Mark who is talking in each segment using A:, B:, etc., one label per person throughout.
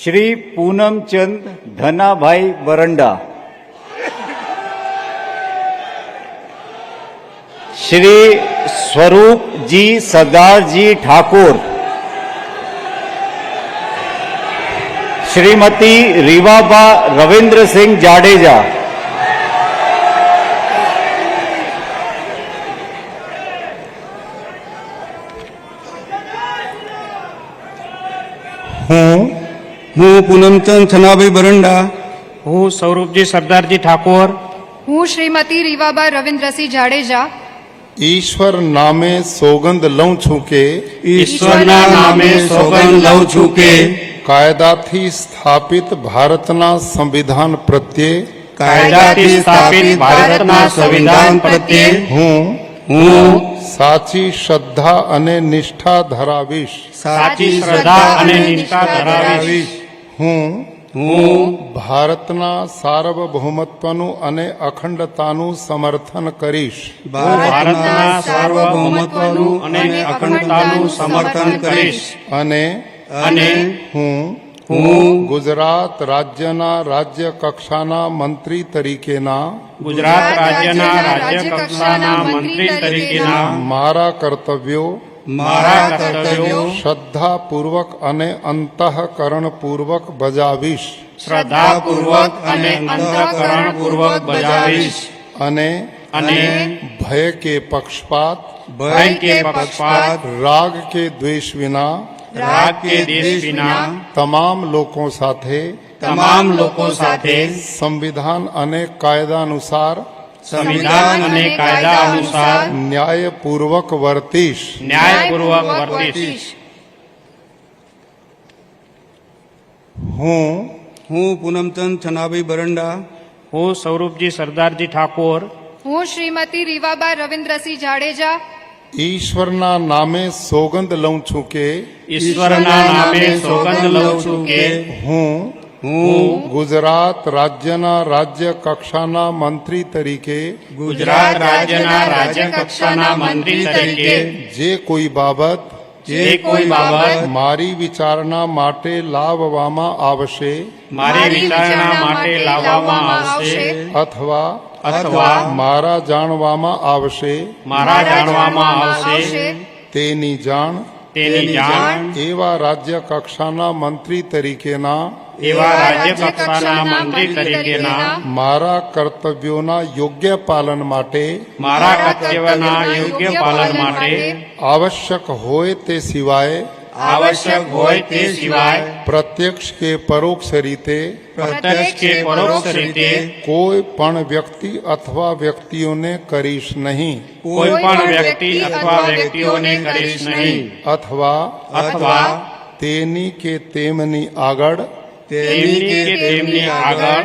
A: શ્રી પૂનમચંદ ધનાભાઈ બરંડા, શ્રી સ્વરૂપજી સરદારજી ઠાકોર, શ્રીમતી રીવાબા રવિન્દ્રસિંહ જાડેજા,
B: હું પૂનમચંદ ધનાભાઈ બરંડા,
C: હું સ્વરૂપજી સરદારજી ઠાકોર,
D: હું શ્રીમતી રીવાબા રવિન્દ્રસિંહ જાડેજા
E: ઈશ્વર નામે સોગંદ લઉં છું કે
B: ઈશ્વરના નામે સોગંદ લઉં છું કે
E: કાયદાથી સ્થાપિત ભારતના સંવિધાન પ્રત્યે
C: કાયદાથી સ્થાપિત ભારતના સંવિધાન પ્રત્યે
E: હું સાચી શ્રદ્ધા અને નિષ્ઠા ધરાવીશ.
C: સાચી શ્રદ્ધા અને નિષ્ઠા ધરાવીશ.
E: હું ભારતના સાર્વભૌમત્વનું અને અખંડતાનું સમર્થન કરીશ.
C: ભારતના સાર્વભૌમત્વનું અને અખંડતાનું સમર્થન કરીશ.
E: અને હું ગુજરાત રાજ્યના રાજ્ય કક્ષાના મંત્રી તરીકેના
C: ગુજરાત રાજ્યના રાજ્ય કક્ષાના મંત્રી તરીકેના
E: મારા કર્તવ્યો શ્રદ્ધાપૂર્વક અને અંતઃકરણપૂર્વક બજાવીશ.
C: શ્રદ્ધાપૂર્વક અને અંતઃકરણપૂર્વક બજાવીશ.
E: અને ભય કે પક્ષપાત રાગ કે દ્વેષ વિના તમામ લોકો સાથે સંવિધાન અને કાયદા અનુસાર ન્યાયપૂર્વક વર્તીશ.
B: હું પૂનમચંદ ધનાભાઈ બરંડા,
C: હું સ્વરૂપજી સરદારજી ઠાકોર,
D: હું શ્રીમતી રીવાબા રવિન્દ્રસિંહ જાડેજા
E: ઈશ્વરના નામે સોગંદ લઉં છું કે
C: ઈશ્વરના નામે સોગંદ લઉં છું કે
E: હું ગુજરાત રાજ્યના રાજ્ય કક્ષાના મંત્રી તરીકે
C: ગુજરાત રાજ્યના રાજ્ય કક્ષાના મંત્રી તરીકે
E: જે કોઈ બાબત મારી વિચારણા માટે લાવવામાં આવશે અથવા મારા જાણવામાં આવશે તેની જાણ એવા રાજ્ય કક્ષાના મંત્રી તરીકેના મારા કર્તવ્યોના યોગ્ય પાલન માટે આવશ્યક હોય તે સિવાય પ્રત્યક્ષ કે પરોક્ષ રીતે કોઈ પણ વ્યક્તિ અથવા વ્યક્તિઓને કરીશ નહીં અથવા તેની કે તેમની આગળ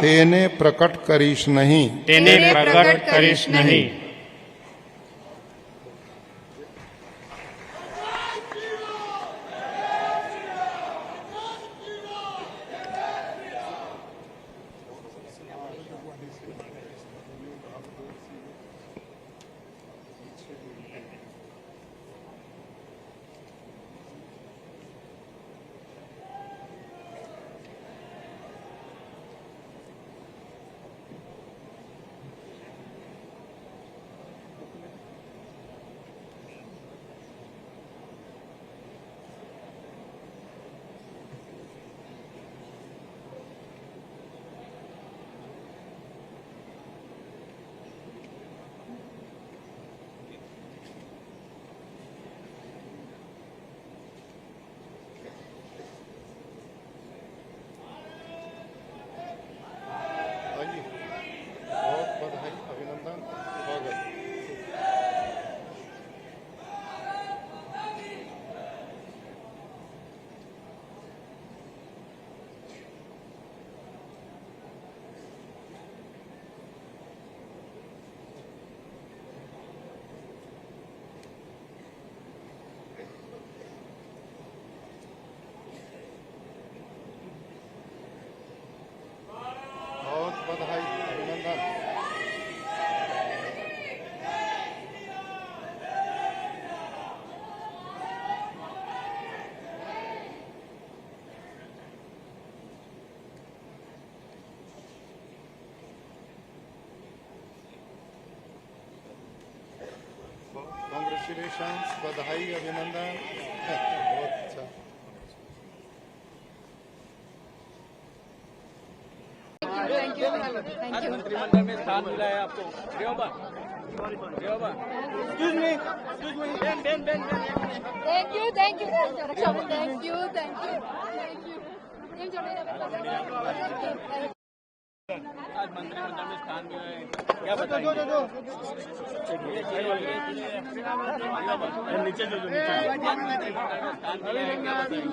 E: તેને પ્રકટ કરીશ નહીં. कॉन्ग्रेचुलेशन, बधाई, अभिनंदन। बहुत अच्छा।
D: थैंक यू थैंक यू
F: मंत्रिमंडल में स्थान मिला है आपको। Revaba
D: thank you thank you thank you thank you
F: आज मंत्रिमंडल में स्थान मिला है, क्या बताएंगे? नीचे जो स्थान मिला है, क्या बताएंगे?